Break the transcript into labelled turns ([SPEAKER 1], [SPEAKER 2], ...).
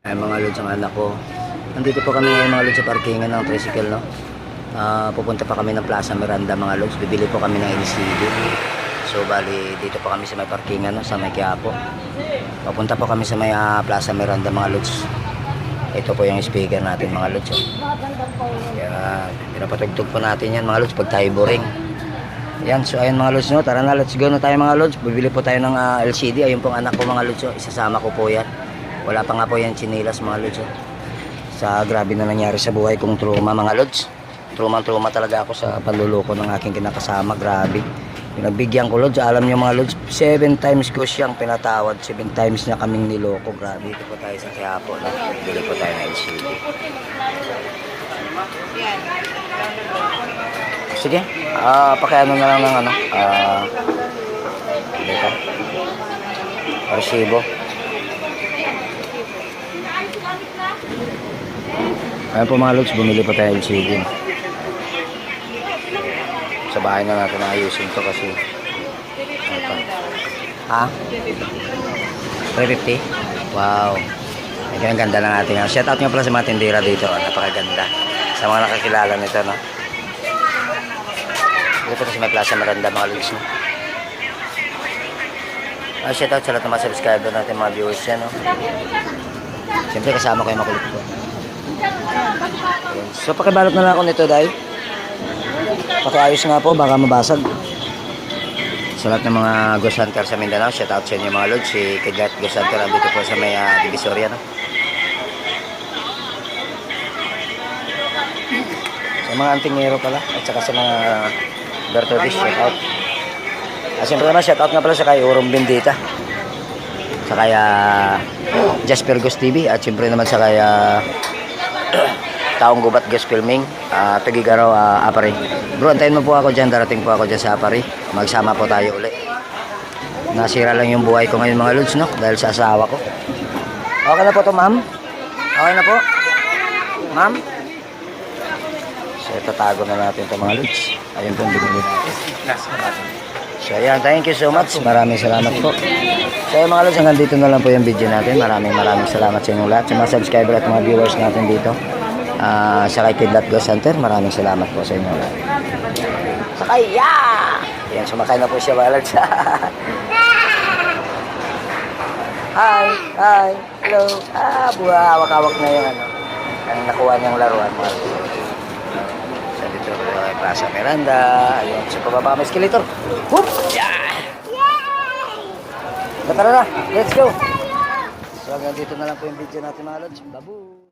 [SPEAKER 1] Ay mga lods, ang anak ko. Nandito po kami ngayon mga lods sa parkingan ng tricycle, no? Pupunta pa kami ng Plaza Miranda mga lods. Bibili po kami ng LCD. So bali dito po kami sa may parkingan, no? Sa may Quiapo. Papunta po kami sa may Plaza Miranda mga lods. Ito po yung speaker natin mga lods, oh. Kaya pinapatugtog po natin yan mga lods pag tayo boring. Yan, so ayun mga lods, no? Tara na, let's go na tayo mga lods. Bibili po tayo ng LCD. Ayun pong anak ko mga lods, oh. Isasama ko po yan. Wala pa nga po yan chinilas mga lods, oh. Sa grabe na nangyari sa buhay kong trauma mga lods. Trauma talaga ako sa panluloko ng aking kinakasama. Grabe. Pinagbigyan ko lods. Alam niyo mga lods, 7 times ko siyang pinatawad. 7 times niya kaming niloko. Grabe. Ito po tayo sa Quiapo, no? Bili po tayo ng LCD. Sige. Pakiano na lang ng ano. Dito. Resibo. Ayan po mga lods, bumili pa tayo LCD. Sa bahay na natin ayusin to kasi ha? 350? Wow. Ay, ang ganda ng ating shout out nga pala sa mga tindera dito. Napakaganda. Sa mga nakakilala nito, no? Dito po sa may Plaza Miranda mga lods, no? Shout out sa lahat ng mga subscriber natin, mga viewers yan, no? Siyempre kasama ko yung makulit ko. So pakibalot na lang ako nito dahil pakiayos nga po, baka mabasag. Sa lahat ng mga Ghost Hunter sa Mindanao, shout out sa inyo mga lods. Si Kidlat Ghost Hunter dito po sa may Divisoria, no? Sa mga antingero pala at saka sa mga Bertodis, shout out. Siyempre naman shout out nga pala sa kay Urong Bendita, sa kaya Jasper Ghost TV, at siyempre naman sa kaya Taong Gubat Ghost Filming, Tugigaraw, Apari. Bro, antayin mo po ako dyan, darating po ako dyan sa Apari. Magsama po tayo uli. Nasira lang yung buhay ko ngayon mga lods, no? Dahil sa asawa ko. Okay na po to ma'am? Okay na po? Ma'am? So itatago na natin ito mga lods. Ayun po yung bigyan natin. So ayan, thank you so much. Maraming salamat po. So yung mga lods, hanggang dito na lang po yung video natin. Maraming salamat sa inyong lahat. Sa mga subscriber at mga viewers natin dito. Sa kay Kidlat Ghost Hunter, maraming salamat po sa inyong lahat. Sakay! Yeah! Ayan, sumakay na po siya mga lods. Hi! Hello! Hawak-hawak na yung ano. Ang nakuha niyang laruan mga lods. So dito kay Plaza Miranda. Ayun, sa pababa may escalator. Whoop! Yeah! Tara na, let's go! So hanggang dito na lang po yung video natin mga lods. Babu!